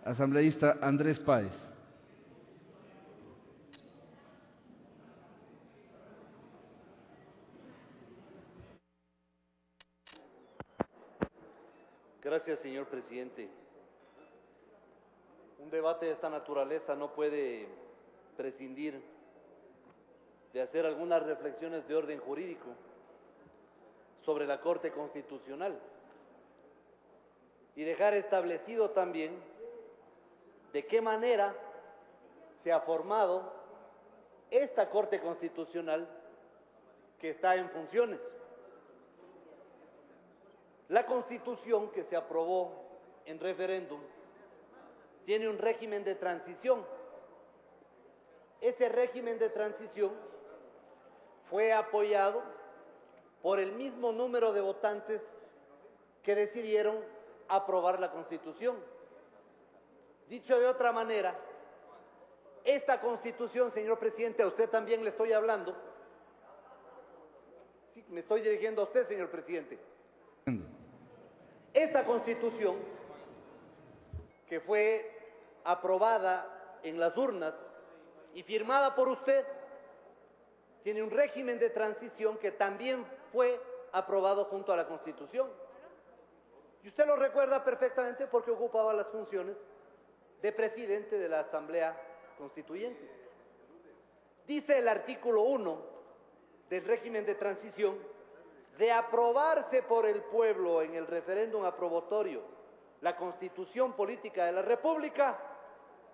Asambleísta Andrés Páez. Gracias, señor presidente. Un debate de esta naturaleza no puede prescindir de hacer algunas reflexiones de orden jurídico sobre la Corte Constitucional y dejar establecido también de qué manera se ha formado esta Corte Constitucional que está en funciones. La Constitución que se aprobó en referéndum tiene un régimen de transición. Ese régimen de transición fue apoyado por el mismo número de votantes que decidieron aprobar la Constitución. Dicho de otra manera, esta Constitución, señor presidente, a usted también le estoy hablando. Sí, me estoy dirigiendo a usted, señor presidente. Esta Constitución, que fue aprobada en las urnas y firmada por usted, tiene un régimen de transición que también fue aprobado junto a la Constitución. Y usted lo recuerda perfectamente porque ocupaba las funciones de presidente de la Asamblea Constituyente. Dice el artículo 1 del régimen de transición: de aprobarse por el pueblo en el referéndum aprobatorio la Constitución Política de la República,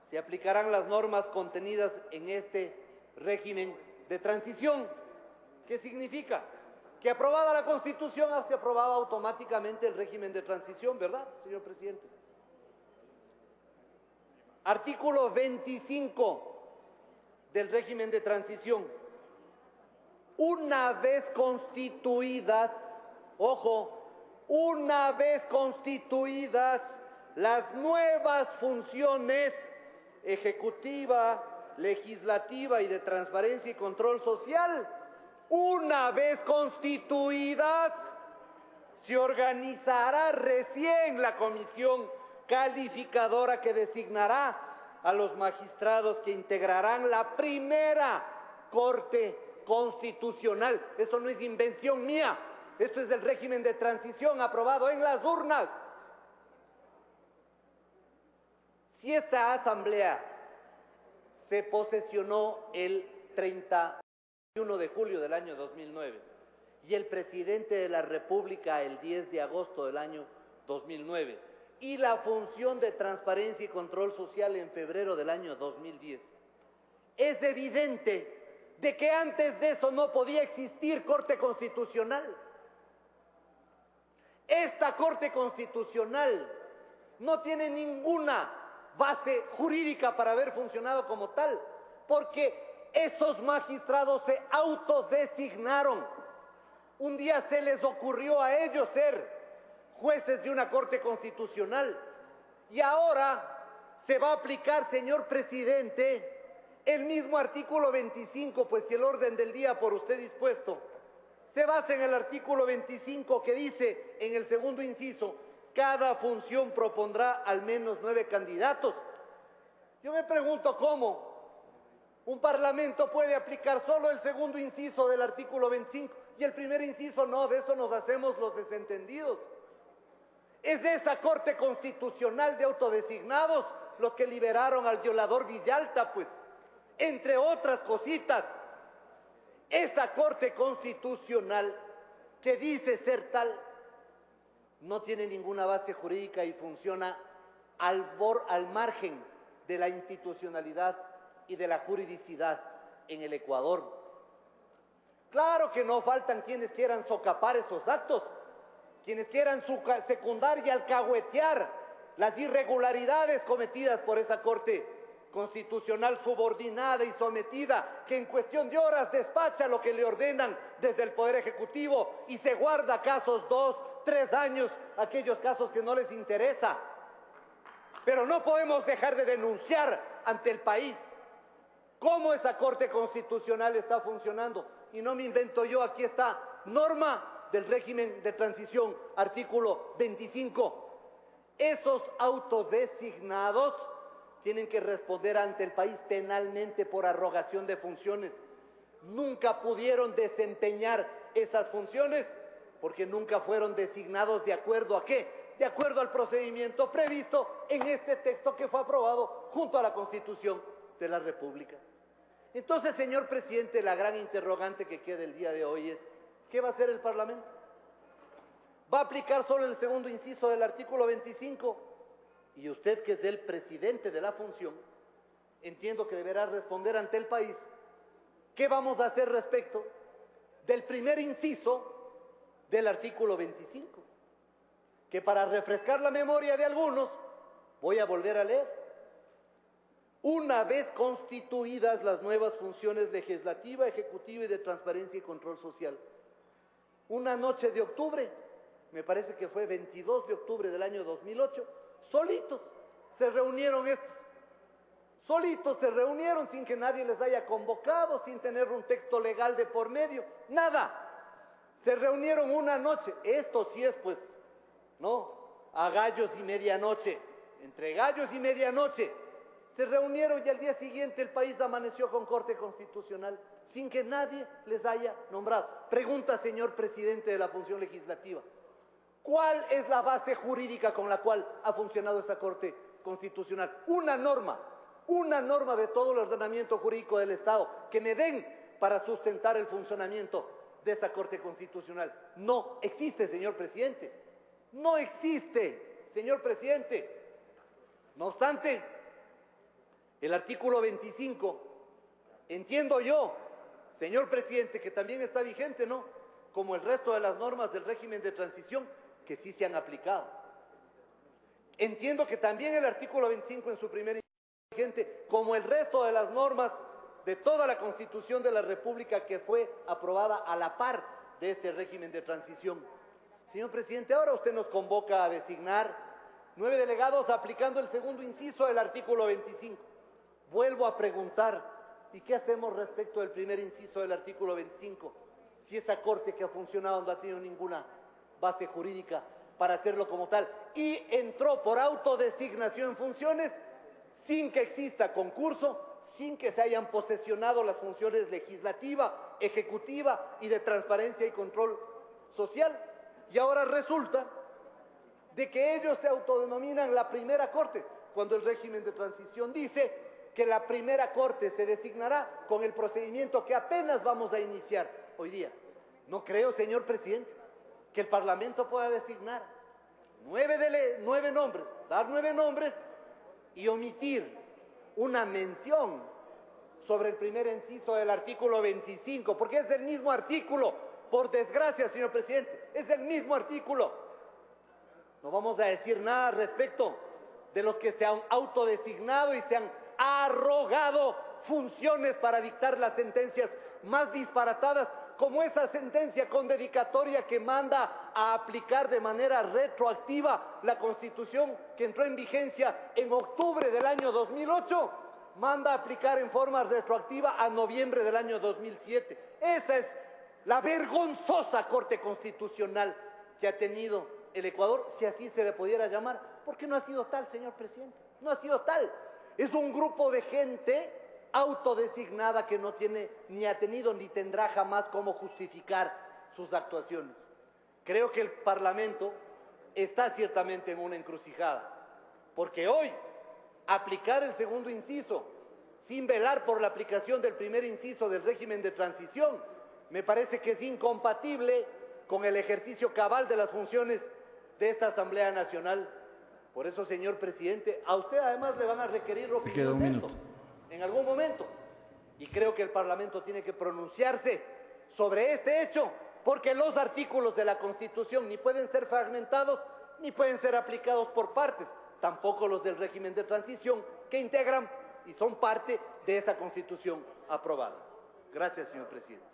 se aplicarán las normas contenidas en este régimen de transición. ¿Qué significa? Que aprobada la Constitución se aprobaba automáticamente el régimen de transición, ¿verdad, señor presidente? Artículo 25 del régimen de transición. Una vez constituidas, ojo, una vez constituidas las nuevas funciones ejecutiva, legislativa y de transparencia y control social, una vez constituidas, se organizará recién la comisión calificadora que designará a los magistrados que integrarán la primera Corte Constitucional. Esto no es invención mía, esto es del régimen de transición aprobado en las urnas. Si esta asamblea se posesionó el 31 de julio del año 2009 y el presidente de la República el 10 de agosto del año 2009 y la función de transparencia y control social en febrero del año 2010, es evidente de que antes de eso no podía existir Corte Constitucional. Esta Corte Constitucional no tiene ninguna base jurídica para haber funcionado como tal, porque esos magistrados se autodesignaron. Un día se les ocurrió a ellos ser jueces de una Corte Constitucional y ahora se va a aplicar, señor presidente, el mismo artículo 25, pues si el orden del día por usted dispuesto se basa en el artículo 25 que dice en el segundo inciso: cada función propondrá al menos 9 candidatos. Yo me pregunto cómo un parlamento puede aplicar solo el segundo inciso del artículo 25 y el primer inciso no. De eso nos hacemos los desentendidos. Es de esa Corte Constitucional de autodesignados los que liberaron al violador Villalta, pues, entre otras cositas. Esa Corte Constitucional que dice ser tal no tiene ninguna base jurídica y funciona al margen de la institucionalidad y de la juridicidad en el Ecuador. Claro que no faltan quienes quieran socapar esos actos, quienes quieran secundar y alcahuetear las irregularidades cometidas por esa Corte Constitucional subordinada y sometida, que en cuestión de horas despacha lo que le ordenan desde el Poder Ejecutivo y se guarda casos 2, 3 años, aquellos casos que no les interesa. Pero no podemos dejar de denunciar ante el país cómo esa Corte Constitucional está funcionando. Y no me invento yo, aquí está norma del régimen de transición, artículo 25. Esos autodesignados tienen que responder ante el país penalmente por arrogación de funciones. Nunca pudieron desempeñar esas funciones porque nunca fueron designados de acuerdo a ¿qué? De acuerdo al procedimiento previsto en este texto que fue aprobado junto a la Constitución de la República. Entonces, señor presidente, la gran interrogante que queda el día de hoy es, ¿qué va a hacer el Parlamento? ¿Va a aplicar solo el segundo inciso del artículo 25? Y usted, que es el presidente de la función, entiendo que deberá responder ante el país, ¿qué vamos a hacer respecto del primer inciso del artículo 25? Que para refrescar la memoria de algunos, voy a volver a leer. Una vez constituidas las nuevas funciones legislativa, ejecutiva y de transparencia y control social. Una noche de octubre, me parece que fue 22 de octubre del año 2008, solitos se reunieron estos. Solitos se reunieron sin que nadie les haya convocado, sin tener un texto legal de por medio, nada. Se reunieron una noche, esto sí es pues, ¿no? A gallos y medianoche, entre gallos y medianoche. Se reunieron y al día siguiente el país amaneció con Corte Constitucional sin que nadie les haya nombrado. Pregunta, señor presidente de la función legislativa, ¿cuál es la base jurídica con la cual ha funcionado esa Corte Constitucional? Una norma de todo el ordenamiento jurídico del Estado que me den para sustentar el funcionamiento de esa Corte Constitucional. No existe, señor presidente. No existe, señor presidente. No obstante, el artículo 25, entiendo yo, señor presidente, que también está vigente, ¿no? Como el resto de las normas del régimen de transición, que sí se han aplicado. Entiendo que también el artículo 25 en su primera vigente, como el resto de las normas de toda la Constitución de la República que fue aprobada a la par de este régimen de transición. Señor presidente, ahora usted nos convoca a designar 9 delegados aplicando el segundo inciso del artículo 25. Vuelvo a preguntar, ¿y qué hacemos respecto del primer inciso del artículo 25? Si esa Corte que ha funcionado no ha tenido ninguna base jurídica para hacerlo como tal, y entró por autodesignación en funciones sin que exista concurso, sin que se hayan posesionado las funciones legislativa, ejecutiva y de transparencia y control social. Y ahora resulta de que ellos se autodenominan la primera Corte, cuando el régimen de transición dice que la primera Corte se designará con el procedimiento que apenas vamos a iniciar hoy día. No creo, señor presidente, que el Parlamento pueda designar 9 nombres, dar 9 nombres y omitir una mención sobre el primer inciso del artículo 25, porque es el mismo artículo, por desgracia, señor presidente, es el mismo artículo. No vamos a decir nada respecto de los que se han autodesignado y se han arrogado funciones para dictar las sentencias más disparatadas, como esa sentencia con dedicatoria que manda a aplicar de manera retroactiva la Constitución que entró en vigencia en octubre del año 2008, manda a aplicar en forma retroactiva a noviembre del año 2007. Esa es la vergonzosa Corte Constitucional que ha tenido el Ecuador, si así se le pudiera llamar, porque no ha sido tal, señor presidente, no ha sido tal. Es un grupo de gente autodesignada que no tiene, ni ha tenido, ni tendrá jamás cómo justificar sus actuaciones. Creo que el Parlamento está ciertamente en una encrucijada, porque hoy aplicar el segundo inciso sin velar por la aplicación del primer inciso del régimen de transición me parece que es incompatible con el ejercicio cabal de las funciones de esta Asamblea Nacional. Por eso, señor presidente, a usted además le van a requerir opinión de esto en algún momento. Y creo que el Parlamento tiene que pronunciarse sobre este hecho, porque los artículos de la Constitución ni pueden ser fragmentados ni pueden ser aplicados por partes, tampoco los del régimen de transición que integran y son parte de esa Constitución aprobada. Gracias, señor presidente.